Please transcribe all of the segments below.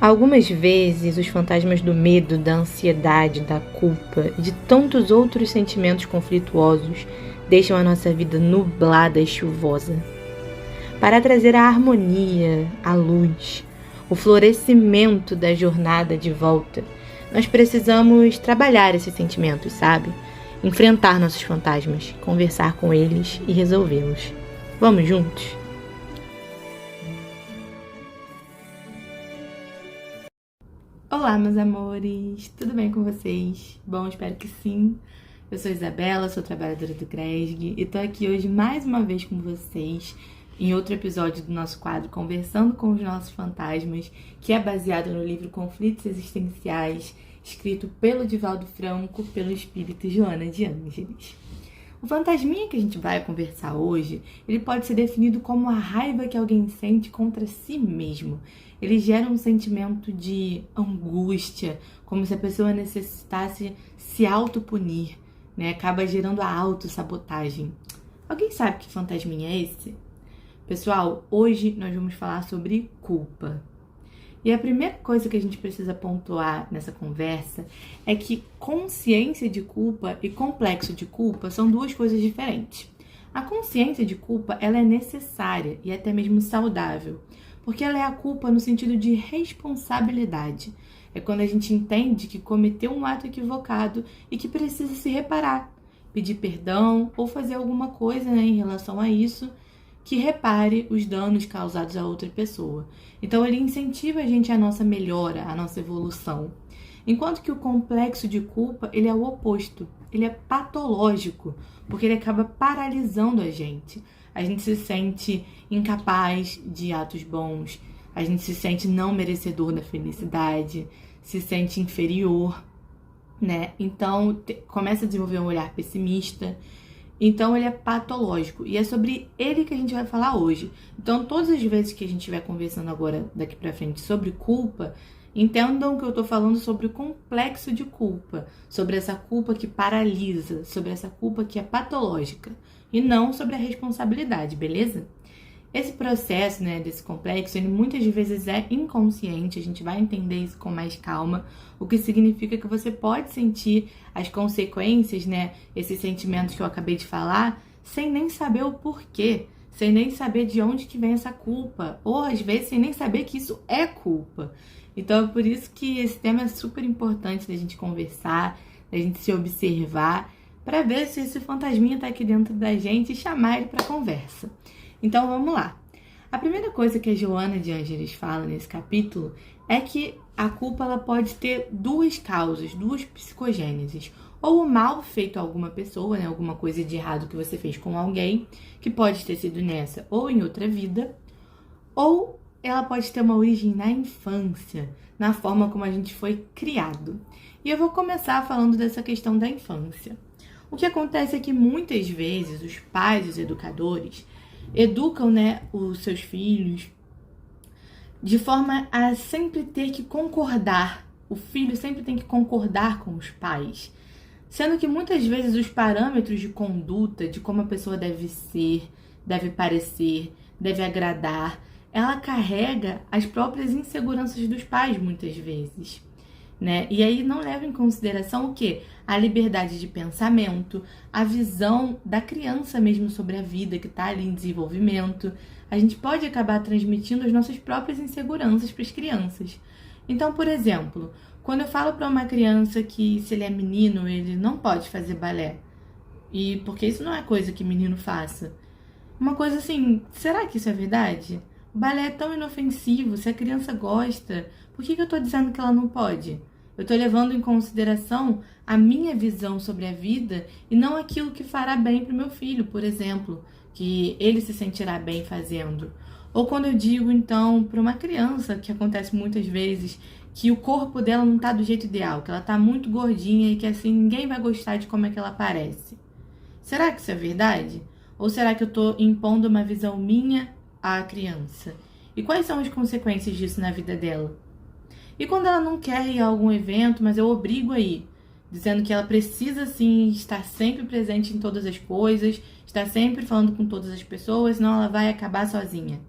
Algumas vezes, os fantasmas do medo, da ansiedade, da culpa e de tantos outros sentimentos conflituosos deixam a nossa vida nublada e chuvosa. Para trazer a harmonia, a luz, o florescimento da jornada de volta, nós precisamos trabalhar esses sentimentos, sabe? Enfrentar nossos fantasmas, conversar com eles e resolvê-los. Vamos juntos? Olá, meus amores! Tudo bem com vocês? Bom, espero que sim. Eu sou Isabela, sou trabalhadora do CRESG e tô aqui hoje mais uma vez com vocês em outro episódio do nosso quadro Conversando com os Nossos Fantasmas, que é baseado no livro Conflitos Existenciais, escrito pelo Divaldo Franco, pelo espírito Joana de Ângeles. O fantasminha que a gente vai conversar hoje, ele pode ser definido como a raiva que alguém sente contra si mesmo. Ele gera um sentimento de angústia, como se a pessoa necessitasse se autopunir, né? Acaba gerando a autossabotagem. Alguém sabe que fantasminha é esse? Pessoal, hoje nós vamos falar sobre culpa. E a primeira coisa que a gente precisa pontuar nessa conversa é que consciência de culpa e complexo de culpa são duas coisas diferentes. A consciência de culpa, ela é necessária e até mesmo saudável, porque ela é a culpa no sentido de responsabilidade. É quando a gente entende que cometeu um ato equivocado e que precisa se reparar, pedir perdão ou fazer alguma coisa, em relação a isso, que repare os danos causados a outra pessoa. Então ele incentiva a gente a nossa melhora, a nossa evolução. Enquanto que o complexo de culpa, ele é o oposto. Ele é patológico, porque ele acaba paralisando a gente. A gente se sente incapaz de atos bons, a gente se sente não merecedor da felicidade, se sente inferior, né? Então começa a desenvolver um olhar pessimista. Então ele é patológico e é sobre ele que a gente vai falar hoje. Então todas as vezes que a gente estiver conversando agora daqui pra frente sobre culpa, entendam que eu tô falando sobre o complexo de culpa, sobre essa culpa que paralisa, sobre essa culpa que é patológica e não sobre a responsabilidade, beleza? Esse processo, né, desse complexo, ele muitas vezes é inconsciente, a gente vai entender isso com mais calma, o que significa que você pode sentir as consequências, né, esses sentimentos que eu acabei de falar, sem nem saber o porquê, sem nem saber de onde que vem essa culpa, ou às vezes sem nem saber que isso é culpa. Então é por isso que esse tema é super importante da gente conversar, da gente se observar, para ver se esse fantasminha tá aqui dentro da gente e chamar ele para conversa. Então vamos lá. A primeira coisa que a Joana de Ângeles fala nesse capítulo é que a culpa ela pode ter duas causas, duas psicogêneses. Ou o mal feito a alguma pessoa, né, alguma coisa de errado que você fez com alguém, que pode ter sido nessa ou em outra vida, ou ela pode ter uma origem na infância, na forma como a gente foi criado. E eu vou começar falando dessa questão da infância. O que acontece é que muitas vezes os pais, os educadores, educam, né, os seus filhos de forma a sempre ter que concordar. O filho sempre tem que concordar com os pais. Sendo que muitas vezes os parâmetros de conduta, de como a pessoa deve ser, deve parecer, deve agradar, ela carrega as próprias inseguranças dos pais muitas vezes, né? E aí não leva em consideração o quê? A liberdade de pensamento, a visão da criança mesmo sobre a vida que está ali em desenvolvimento. A gente pode acabar transmitindo as nossas próprias inseguranças para as crianças. Então, por exemplo, quando eu falo para uma criança que se ele é menino, ele não pode fazer balé, e porque isso não é coisa que menino faça. Uma coisa assim, será que isso é verdade? O balé é tão inofensivo, se a criança gosta, por que eu tô dizendo que ela não pode? Eu tô levando em consideração a minha visão sobre a vida e não aquilo que fará bem pro meu filho, por exemplo, que ele se sentirá bem fazendo. Ou quando eu digo, então, para uma criança, que acontece muitas vezes, que o corpo dela não tá do jeito ideal, que ela tá muito gordinha e que assim ninguém vai gostar de como é que ela parece. Será que isso é verdade? Ou será que eu tô impondo uma visão minha à criança? E quais são as consequências disso na vida dela? E quando ela não quer ir a algum evento, mas eu obrigo a ir, dizendo que ela precisa, sim, estar sempre presente em todas as coisas, estar sempre falando com todas as pessoas, senão ela vai acabar sozinha.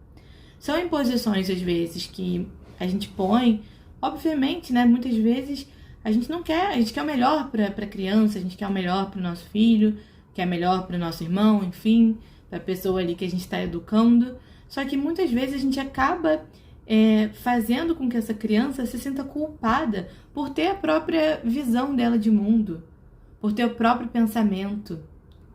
São imposições, às vezes, que a gente põe Obviamente, né, muitas vezes a gente não quer, a gente quer o melhor para a criança, a gente quer o melhor para o nosso filho, quer o melhor para o nosso irmão, enfim, para a pessoa ali que a gente está educando. Só que muitas vezes a gente acaba fazendo com que essa criança se sinta culpada por ter a própria visão dela de mundo, por ter o próprio pensamento.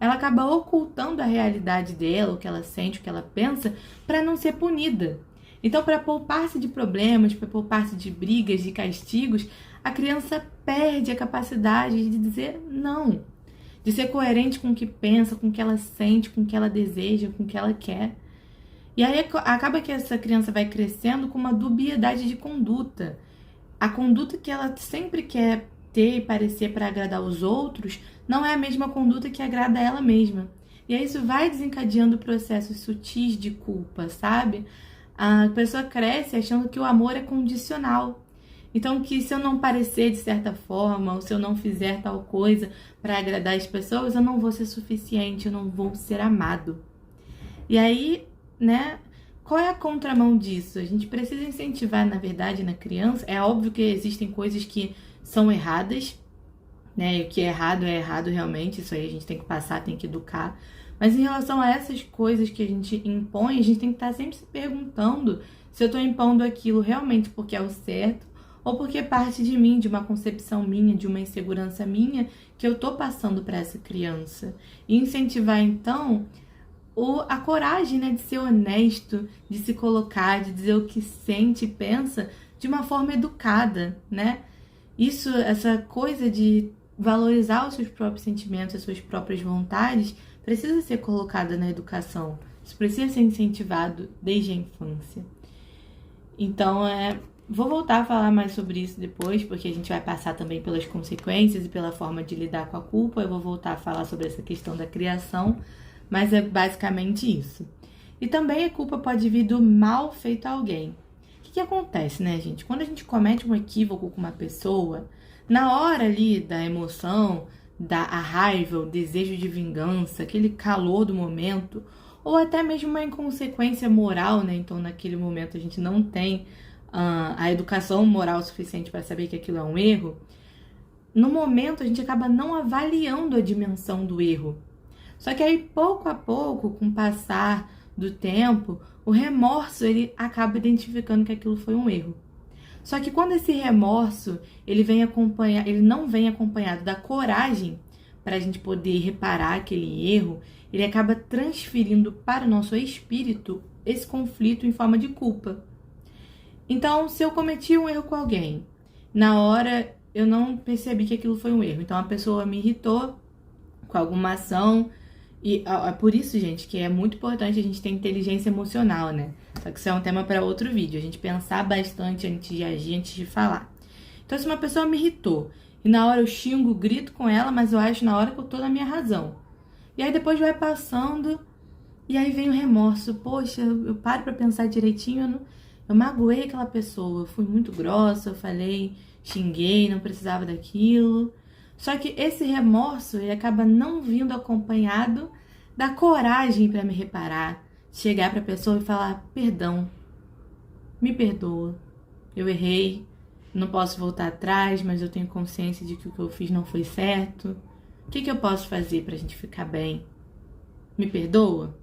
Ela acaba ocultando a realidade dela, o que ela sente, o que ela pensa, para não ser punida. Então, para poupar-se de problemas, para poupar-se de brigas, de castigos, a criança perde a capacidade de dizer não, de ser coerente com o que pensa, com o que ela sente, com o que ela deseja, com o que ela quer. E aí acaba que essa criança vai crescendo com uma dubiedade de conduta. A conduta que ela sempre quer ter e parecer para agradar os outros não é a mesma conduta que agrada a ela mesma. E aí isso vai desencadeando processos sutis de culpa, sabe? A pessoa cresce achando que o amor é condicional. Então, que se eu não parecer de certa forma, ou se eu não fizer tal coisa para agradar as pessoas, eu não vou ser suficiente, eu não vou ser amado. E aí, né, qual é a contramão disso? A gente precisa incentivar, na verdade, na criança. É óbvio que existem coisas que são erradas, né? E o que é errado realmente. Isso aí a gente tem que passar, tem que educar. Mas em relação a essas coisas que a gente impõe, a gente tem que estar sempre se perguntando se eu estou impondo aquilo realmente porque é o certo ou porque parte de mim, de uma concepção minha, de uma insegurança minha que eu estou passando para essa criança. E incentivar, então, a coragem, né, de ser honesto, de se colocar, de dizer o que sente e pensa de uma forma educada, né? Isso, essa coisa de valorizar os seus próprios sentimentos, as suas próprias vontades, precisa ser colocada na educação. Isso precisa ser incentivado desde a infância. Então, vou voltar a falar mais sobre isso depois, porque a gente vai passar também pelas consequências e pela forma de lidar com a culpa. Eu vou voltar a falar sobre essa questão da criação, mas é basicamente isso. E também a culpa pode vir do mal feito a alguém. O que acontece, né, gente? Quando a gente comete um equívoco com uma pessoa, na hora ali da emoção, a raiva, o desejo de vingança, aquele calor do momento, ou até mesmo uma inconsequência moral, né? Então, naquele momento a gente não tem a educação moral suficiente para saber que aquilo é um erro. No momento, a gente acaba não avaliando a dimensão do erro. Só que aí, pouco a pouco, com o passar do tempo, o remorso, ele acaba identificando que aquilo foi um erro. Só que quando esse remorso, ele não vem acompanhado da coragem para a gente poder reparar aquele erro, ele acaba transferindo para o nosso espírito esse conflito em forma de culpa. Então, se eu cometi um erro com alguém, na hora eu não percebi que aquilo foi um erro. Então, a pessoa me irritou com alguma ação. E é por isso, gente, que é muito importante a gente ter inteligência emocional, né? Só que isso é um tema para outro vídeo. A gente pensar bastante antes de agir, antes de falar. Então, se uma pessoa me irritou e na hora eu xingo, grito com ela, mas eu acho na hora que eu tô na minha razão. E aí depois vai passando e aí vem o remorso. Poxa, eu paro pra pensar direitinho, eu magoei aquela pessoa. Eu fui muito grossa, eu falei, xinguei, não precisava daquilo. Só que esse remorso, ele acaba não vindo acompanhado da coragem para me reparar. Chegar para a pessoa e falar, perdão, me perdoa, eu errei, não posso voltar atrás, mas eu tenho consciência de que o que eu fiz não foi certo. O que eu posso fazer para a gente ficar bem? Me perdoa?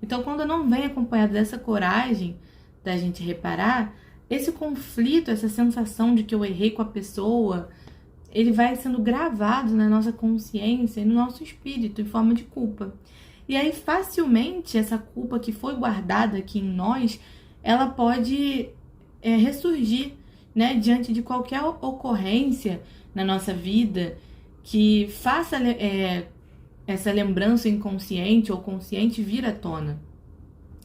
Então, quando não vem acompanhado dessa coragem da gente reparar, esse conflito, essa sensação de que eu errei com a pessoa, ele vai sendo gravado na nossa consciência e no nosso espírito em forma de culpa. E aí, facilmente, essa culpa que foi guardada aqui em nós, ela pode ressurgir, né, diante de qualquer ocorrência na nossa vida que faça essa lembrança inconsciente ou consciente vir à tona.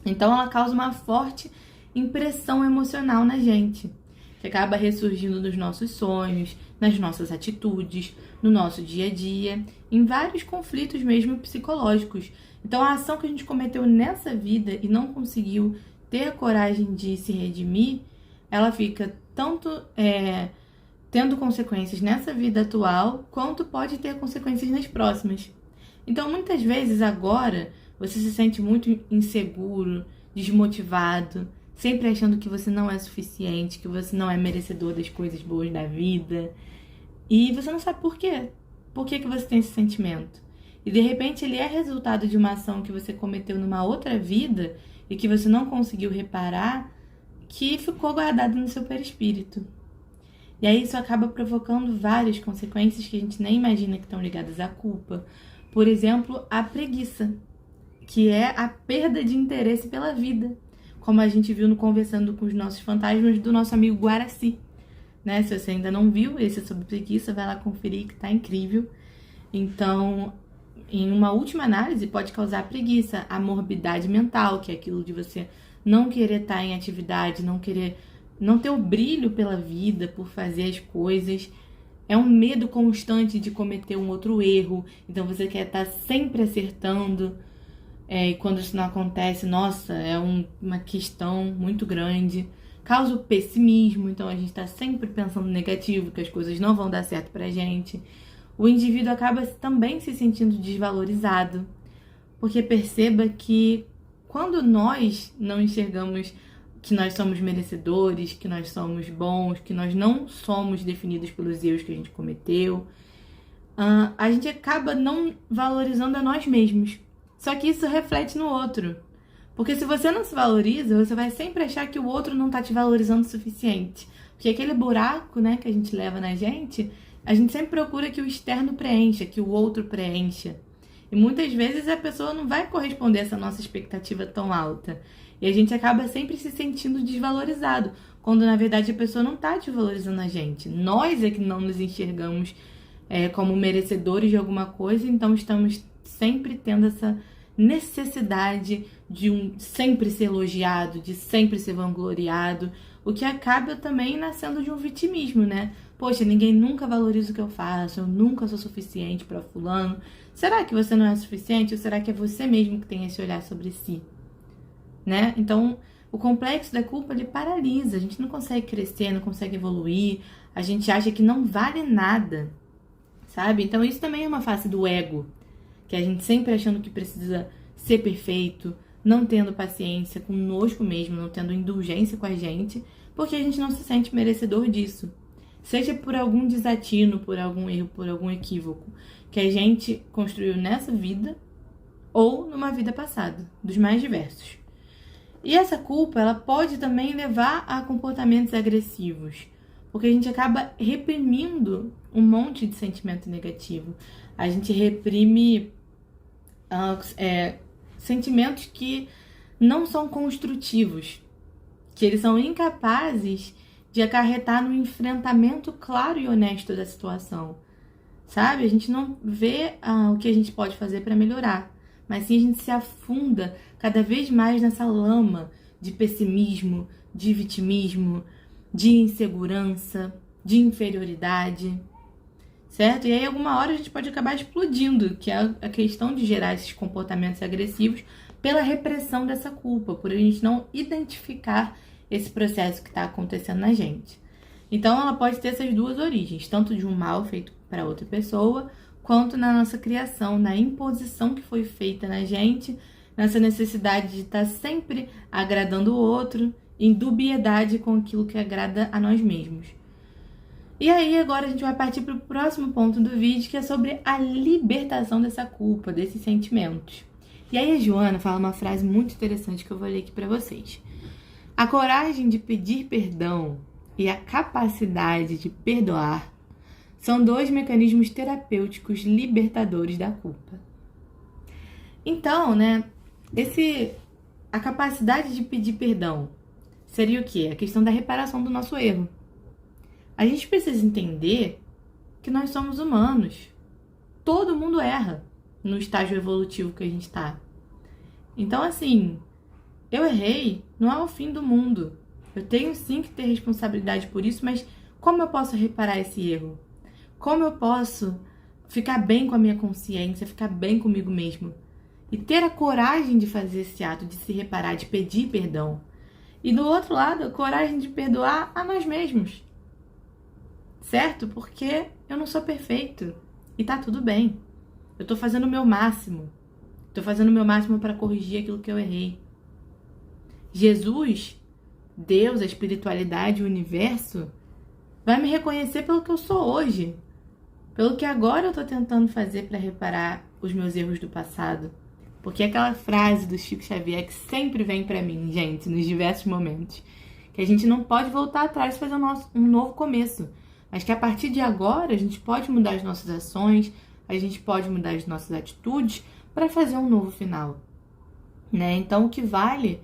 Então, ela causa uma forte impressão emocional na gente, que acaba ressurgindo nos nossos sonhos, nas nossas atitudes, no nosso dia a dia, em vários conflitos mesmo psicológicos. Então, a ação que a gente cometeu nessa vida e não conseguiu ter a coragem de se redimir, ela fica tanto tendo consequências nessa vida atual, quanto pode ter consequências nas próximas. Então, muitas vezes agora, você se sente muito inseguro, desmotivado, sempre achando que você não é suficiente, que você não é merecedor das coisas boas da vida. E você não sabe por quê. Por que você tem esse sentimento? E de repente ele é resultado de uma ação que você cometeu numa outra vida e que você não conseguiu reparar, que ficou guardado no seu perispírito. E aí isso acaba provocando várias consequências que a gente nem imagina que estão ligadas à culpa. Por exemplo, a preguiça, que é a perda de interesse pela vida. Como a gente viu no Conversando com os Nossos Fantasmas do nosso amigo Guaraci. Né? Se você ainda não viu, esse é sobre preguiça, vai lá conferir que tá incrível. Então, em uma última análise, pode causar preguiça, a morbidade mental, que é aquilo de você não querer estar em atividade, não ter o brilho pela vida, por fazer as coisas. É um medo constante de cometer um outro erro. Então você quer estar sempre acertando. E quando isso não acontece, nossa, é uma questão muito grande. Causa o pessimismo, então a gente está sempre pensando negativo, que as coisas não vão dar certo pra gente. O indivíduo acaba também se sentindo desvalorizado. Porque perceba que quando nós não enxergamos que nós somos merecedores, que nós somos bons, que nós não somos definidos pelos erros que a gente cometeu, a gente acaba não valorizando a nós mesmos. Só que isso reflete no outro. Porque se você não se valoriza, você vai sempre achar que o outro não tá te valorizando o suficiente. Porque aquele buraco, né, que a gente leva na gente, a gente sempre procura que o externo preencha, que o outro preencha. E muitas vezes a pessoa não vai corresponder a essa nossa expectativa tão alta. E a gente acaba sempre se sentindo desvalorizado, quando na verdade a pessoa não tá desvalorizando a gente. Nós é que não nos enxergamos como merecedores de alguma coisa, então estamos sempre tendo essa necessidade de sempre ser elogiado, de sempre ser vangloriado, o que acaba também nascendo de um vitimismo, né? Poxa, ninguém nunca valoriza o que eu faço, eu nunca sou suficiente para fulano. Será que você não é suficiente ou será que é você mesmo que tem esse olhar sobre si? Né? Então, o complexo da culpa, ele paralisa, a gente não consegue crescer, não consegue evoluir, a gente acha que não vale nada, sabe? Então, isso também é uma face do ego, que a gente sempre achando que precisa ser perfeito, não tendo paciência conosco mesmo, não tendo indulgência com a gente, porque a gente não se sente merecedor disso. Seja por algum desatino, por algum erro, por algum equívoco que a gente construiu nessa vida ou numa vida passada, dos mais diversos. E essa culpa, ela pode também levar a comportamentos agressivos, porque a gente acaba reprimindo um monte de sentimento negativo. A gente reprime sentimentos que não são construtivos, que eles são incapazes de acarretar no enfrentamento claro e honesto da situação, sabe? A gente não vê o que a gente pode fazer para melhorar, mas sim a gente se afunda cada vez mais nessa lama de pessimismo, de vitimismo, de insegurança, de inferioridade, certo? E aí, alguma hora, a gente pode acabar explodindo, que é a questão de gerar esses comportamentos agressivos pela repressão dessa culpa, por a gente não identificar esse processo que está acontecendo na gente. Então, ela pode ter essas duas origens, tanto de um mal feito para outra pessoa, quanto na nossa criação, na imposição que foi feita na gente, nessa necessidade de estar sempre agradando o outro, em dubiedade com aquilo que agrada a nós mesmos. E aí, agora a gente vai partir para o próximo ponto do vídeo, que é sobre a libertação dessa culpa, desses sentimentos. E aí a Joana fala uma frase muito interessante que eu vou ler aqui para vocês. A coragem de pedir perdão e a capacidade de perdoar são dois mecanismos terapêuticos libertadores da culpa. Então, né, a capacidade de pedir perdão seria o quê? A questão da reparação do nosso erro. A gente precisa entender que nós somos humanos. Todo mundo erra no estágio evolutivo que a gente está. Então, assim, eu errei, não é o fim do mundo. Eu tenho sim que ter responsabilidade por isso, mas como eu posso reparar esse erro? Como eu posso ficar bem com a minha consciência, ficar bem comigo mesmo? E ter a coragem de fazer esse ato, de se reparar, de pedir perdão. E do outro lado, a coragem de perdoar a nós mesmos. Certo? Porque eu não sou perfeito. E tá tudo bem. Eu tô fazendo o meu máximo. Tô fazendo o meu máximo para corrigir aquilo que eu errei. Jesus Deus, a espiritualidade, o universo, vai me reconhecer pelo que eu sou hoje. Pelo que agora eu tô tentando fazer para reparar os meus erros do passado. Porque aquela frase do Chico Xavier que sempre vem para mim, gente, nos diversos momentos, que a gente não pode voltar atrás e fazer um novo começo, mas que a partir de agora a gente pode mudar as nossas ações, a gente pode mudar as nossas atitudes para fazer um novo final, né? Então o que vale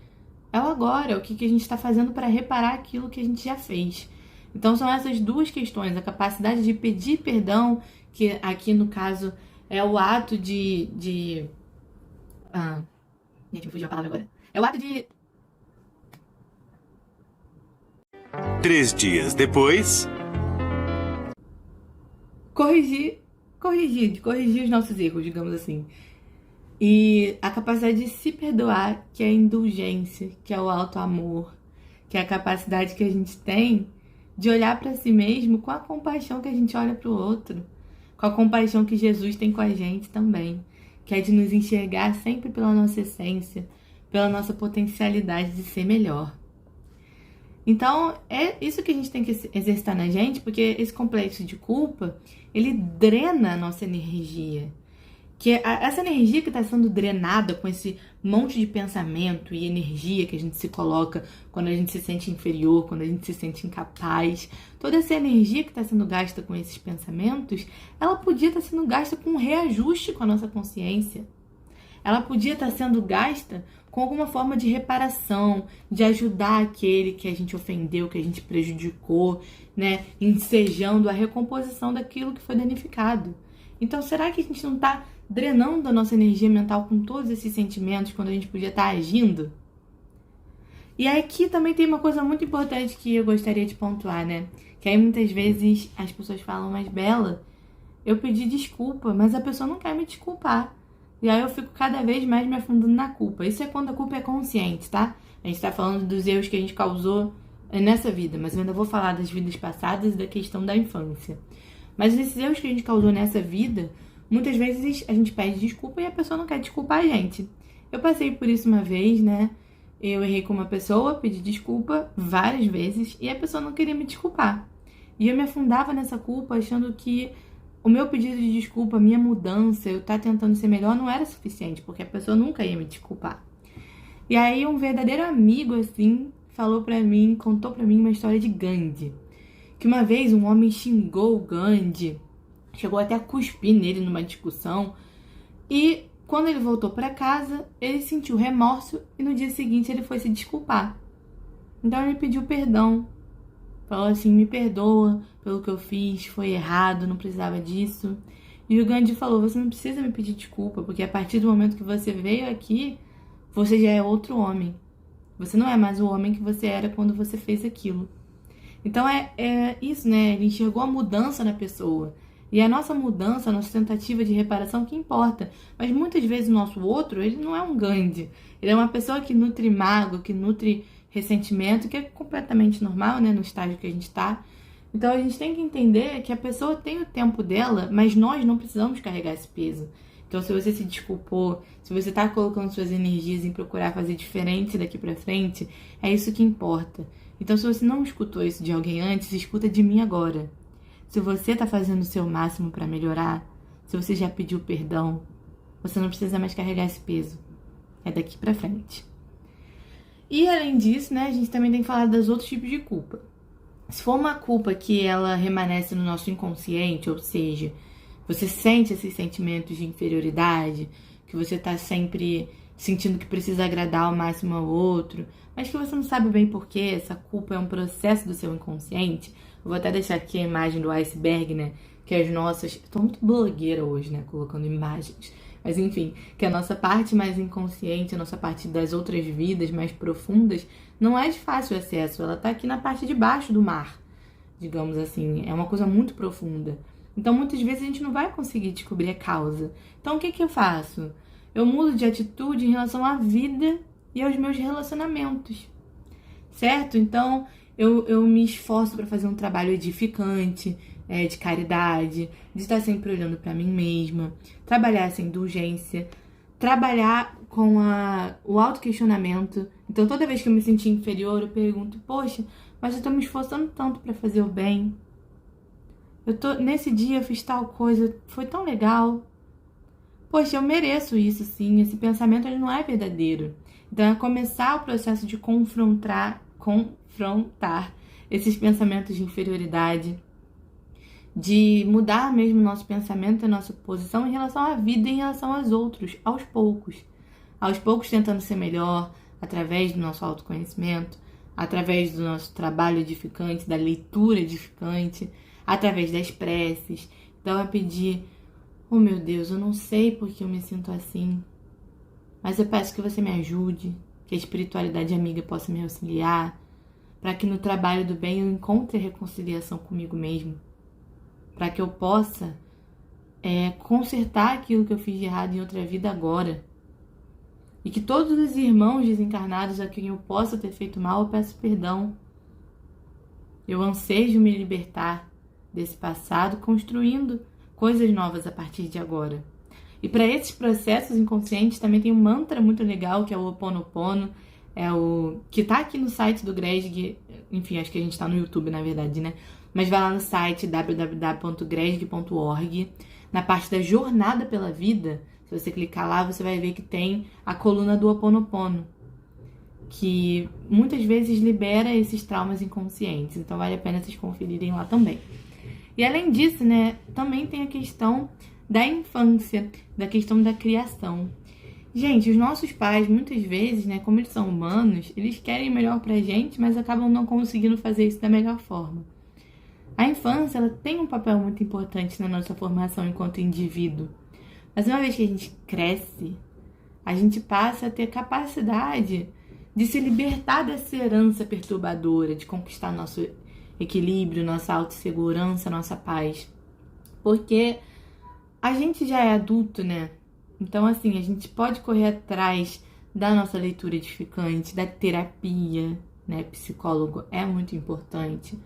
é o agora, é o que a gente está fazendo para reparar aquilo que a gente já fez. Então são essas duas questões, a capacidade de pedir perdão, que aqui no caso é o ato gente, me fugiu a palavra agora. É o ato de... 3 dias depois... corrigir os nossos erros, digamos assim. E a capacidade de se perdoar, que é a indulgência, que é o auto-amor, que é a capacidade que a gente tem de olhar para si mesmo com a compaixão que a gente olha para o outro, com a compaixão que Jesus tem com a gente também, que é de nos enxergar sempre pela nossa essência, pela nossa potencialidade de ser melhor. Então, é isso que a gente tem que exercitar na gente, porque esse complexo de culpa, ele drena a nossa energia. Essa energia que está sendo drenada com esse monte de pensamento e energia que a gente se coloca quando a gente se sente inferior, quando a gente se sente incapaz, toda essa energia que está sendo gasta com esses pensamentos, ela podia estar sendo gasta com um reajuste com a nossa consciência. Ela podia estar sendo gasta com alguma forma de reparação, de ajudar aquele que a gente ofendeu, que a gente prejudicou, né, ensejando a recomposição daquilo que foi danificado. Então, será que a gente não está drenando a nossa energia mental com todos esses sentimentos quando a gente podia estar agindo? E aqui também tem uma coisa muito importante que eu gostaria de pontuar, né? Que aí muitas vezes as pessoas falam, mas Bela, eu pedi desculpa, mas a pessoa não quer me desculpar. E aí eu fico cada vez mais me afundando na culpa. Isso é quando a culpa é consciente, tá? A gente tá falando dos erros que a gente causou nessa vida, mas eu ainda vou falar das vidas passadas e da questão da infância. Mas esses erros que a gente causou nessa vida, muitas vezes a gente pede desculpa e a pessoa não quer desculpar a gente. Eu passei por isso uma vez, né? Eu errei com uma pessoa, pedi desculpa várias vezes e a pessoa não queria me desculpar. E eu me afundava nessa culpa achando que o meu pedido de desculpa, a minha mudança, eu estar tentando ser melhor não era suficiente, porque a pessoa nunca ia me desculpar. E aí um verdadeiro amigo, assim, falou pra mim, contou pra mim uma história de Gandhi. Que uma vez um homem xingou o Gandhi, chegou até a cuspir nele numa discussão, e quando ele voltou pra casa, ele sentiu remorso e no dia seguinte ele foi se desculpar. Então ele pediu perdão. Falou assim, me perdoa pelo que eu fiz, foi errado, não precisava disso. E o Gandhi falou, você não precisa me pedir desculpa, porque a partir do momento que você veio aqui, você já é outro homem. Você não é mais o homem que você era quando você fez aquilo. Então é isso, né? Ele enxergou a mudança na pessoa. E a nossa mudança, a nossa tentativa de reparação que importa. Mas muitas vezes o nosso outro, ele não é um Gandhi. Ele é uma pessoa que nutre mágoa, que nutre ressentimento, que é completamente normal, né, no estágio que a gente tá. Então a gente tem que entender que a pessoa tem o tempo dela, mas nós não precisamos carregar esse peso. Então se você se desculpou, se você tá colocando suas energias em procurar fazer diferente daqui pra frente, é isso que importa. Então se você não escutou isso de alguém antes, escuta de mim agora. Se você tá fazendo o seu máximo pra melhorar, se você já pediu perdão, você não precisa mais carregar esse peso. É daqui pra frente. E além disso, né, a gente também tem que falar dos outros tipos de culpa. Se for uma culpa que ela remanesce no nosso inconsciente, ou seja, você sente esses sentimentos de inferioridade, que você tá sempre sentindo que precisa agradar ao máximo ao outro, mas que você não sabe bem porquê, essa culpa é um processo do seu inconsciente. Eu vou até deixar aqui a imagem do iceberg, né, que as nossas... Eu tô muito blogueira hoje, né, colocando imagens. Mas enfim, que a nossa parte mais inconsciente, a nossa parte das outras vidas mais profundas, não é de fácil acesso. Ela tá aqui na parte de baixo do mar, digamos assim. É uma coisa muito profunda. Então, muitas vezes a gente não vai conseguir descobrir a causa. Então, o que que eu faço? Eu mudo de atitude em relação à vida e aos meus relacionamentos. Certo? Então, eu me esforço para fazer um trabalho edificante, de caridade, de estar sempre olhando para mim mesma, trabalhar essa indulgência, trabalhar com o autoquestionamento. Então, toda vez que eu me senti inferior, eu pergunto, poxa, mas eu tô me esforçando tanto para fazer o bem. Nesse dia eu fiz tal coisa, foi tão legal. Poxa, eu mereço isso sim, esse pensamento ele não é verdadeiro. Então é começar o processo de confrontar esses pensamentos de inferioridade, de mudar mesmo nosso pensamento, a nossa posição em relação à vida e em relação aos outros, aos poucos tentando ser melhor, através do nosso autoconhecimento, através do nosso trabalho edificante, da leitura edificante, através das preces. Então é pedir, oh meu Deus, eu não sei porque eu me sinto assim, mas eu peço que você me ajude, que a espiritualidade amiga possa me auxiliar, para que no trabalho do bem eu encontre reconciliação comigo mesmo, para que eu possa consertar aquilo que eu fiz de errado em outra vida agora. E que todos os irmãos desencarnados a quem eu possa ter feito mal, eu peço perdão. Eu ansejo me libertar desse passado, construindo coisas novas a partir de agora. E para esses processos inconscientes também tem um mantra muito legal, que é o Ho Oponopono, que tá aqui no site do Gresg, enfim, acho que a gente tá no YouTube, na verdade, né? Mas vai lá no site www.gresg.org, na parte da Jornada pela Vida, se você clicar lá, você vai ver que tem a coluna do Ho Oponopono, que muitas vezes libera esses traumas inconscientes, então vale a pena vocês conferirem lá também. E além disso, né, também tem a questão da infância, da questão da criação. Gente, os nossos pais, muitas vezes, né, como eles são humanos, eles querem melhor pra gente, mas acabam não conseguindo fazer isso da melhor forma. A infância, ela tem um papel muito importante na nossa formação enquanto indivíduo. Mas uma vez que a gente cresce, a gente passa a ter capacidade de se libertar dessa herança perturbadora, de conquistar nosso equilíbrio, nossa autossegurança, nossa paz. Porque a gente já é adulto, né? Então, assim, a gente pode correr atrás da nossa leitura edificante, da terapia, né? Psicólogo é muito importante.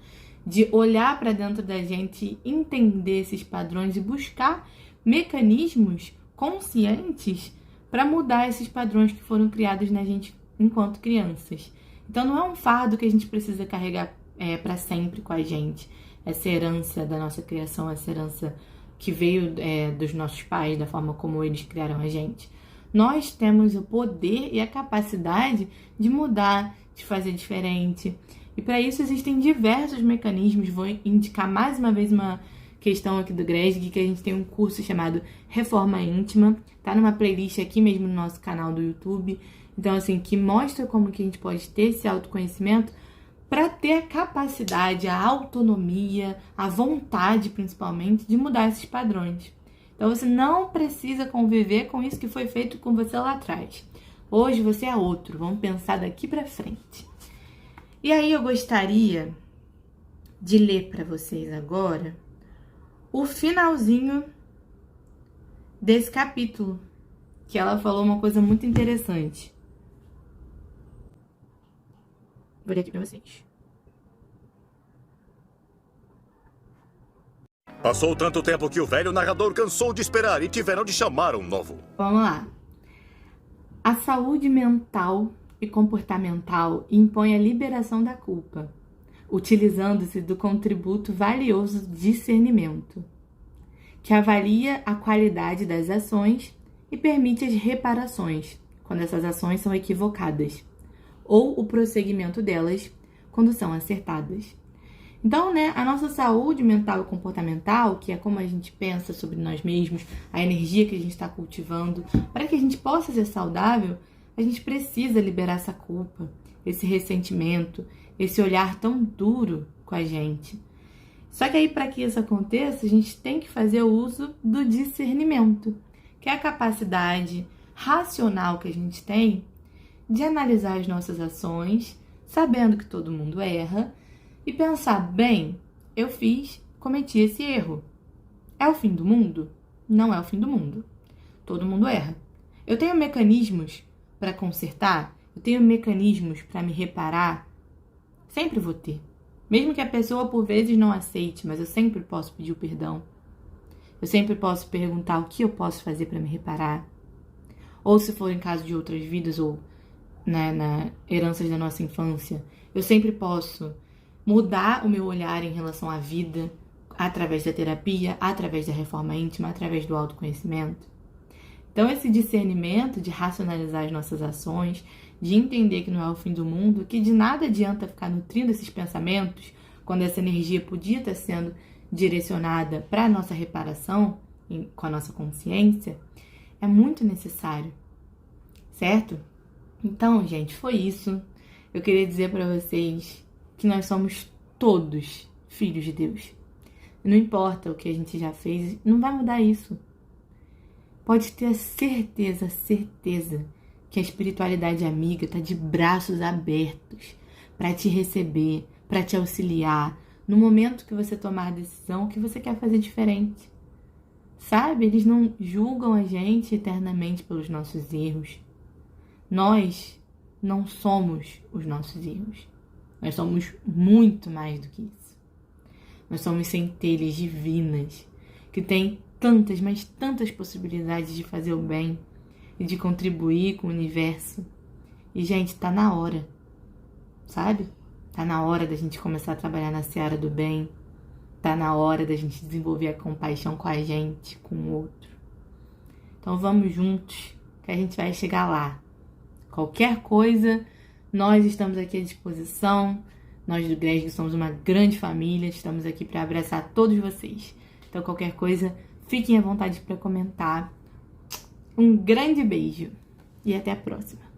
De olhar para dentro da gente, entender esses padrões e buscar mecanismos conscientes para mudar esses padrões que foram criados na gente enquanto crianças. Então, não é um fardo que a gente precisa carregar para sempre com a gente. Essa herança da nossa criação, essa herança que veio dos nossos pais, da forma como eles criaram a gente. Nós temos o poder e a capacidade de mudar, de fazer diferente. E para isso existem diversos mecanismos. Vou indicar mais uma vez uma questão aqui do Gresg, que a gente tem um curso chamado Reforma Íntima. Tá numa playlist aqui mesmo no nosso canal do YouTube. Então, assim, que mostra como que a gente pode ter esse autoconhecimento para ter a capacidade, a autonomia, a vontade, principalmente, de mudar esses padrões. Então, você não precisa conviver com isso que foi feito com você lá atrás. Hoje você é outro. Vamos pensar daqui para frente. E aí eu gostaria de ler para vocês agora o finalzinho desse capítulo, que ela falou uma coisa muito interessante. Vou ler aqui para vocês. Passou tanto tempo que o velho narrador cansou de esperar e tiveram de chamar um novo. Vamos lá. A saúde mental e comportamental impõe a liberação da culpa, utilizando-se do contributo valioso discernimento, que avalia a qualidade das ações e permite as reparações, quando essas ações são equivocadas, ou o prosseguimento delas, quando são acertadas. Então, né, a nossa saúde mental e comportamental, que é como a gente pensa sobre nós mesmos, a energia que a gente está cultivando, para que a gente possa ser saudável, a gente precisa liberar essa culpa, esse ressentimento, esse olhar tão duro com a gente. Só que aí, para que isso aconteça, a gente tem que fazer o uso do discernimento, que é a capacidade racional que a gente tem de analisar as nossas ações, sabendo que todo mundo erra, e pensar, bem, eu cometi esse erro. É o fim do mundo? Não é o fim do mundo. Todo mundo erra. Eu tenho mecanismos para consertar? Eu tenho mecanismos para me reparar? Sempre vou ter. Mesmo que a pessoa, por vezes, não aceite, mas eu sempre posso pedir o perdão. Eu sempre posso perguntar o que eu posso fazer para me reparar. ou se for em caso de outras vidas, ou na heranças da nossa infância, eu sempre posso mudar o meu olhar em relação à vida através da terapia, através da reforma íntima, através do autoconhecimento. Então, esse discernimento de racionalizar as nossas ações, de entender que não é o fim do mundo, que de nada adianta ficar nutrindo esses pensamentos, quando essa energia podia estar sendo direcionada para a nossa reparação, com a nossa consciência, é muito necessário, certo? Então, gente, foi isso. Eu queria dizer para vocês que nós somos todos filhos de Deus. Não importa o que a gente já fez, não vai mudar isso. Pode ter certeza que a espiritualidade amiga está de braços abertos para te receber, para te auxiliar no momento que você tomar a decisão que você quer fazer diferente. Sabe? Eles não julgam a gente eternamente pelos nossos erros. Nós não somos os nossos erros. Nós somos muito mais do que isso. Nós somos centelhas divinas que têm tantas, mas tantas possibilidades de fazer o bem e de contribuir com o universo. E, gente, tá na hora, sabe? Tá na hora da gente começar a trabalhar na seara do bem. Tá na hora da gente desenvolver a compaixão com a gente, com o outro. Então vamos juntos, que a gente vai chegar lá. Qualquer coisa, nós estamos aqui à disposição. Nós do GRESG somos uma grande família, estamos aqui para abraçar todos vocês. Então qualquer coisa, fiquem à vontade para comentar. Um grande beijo e até a próxima.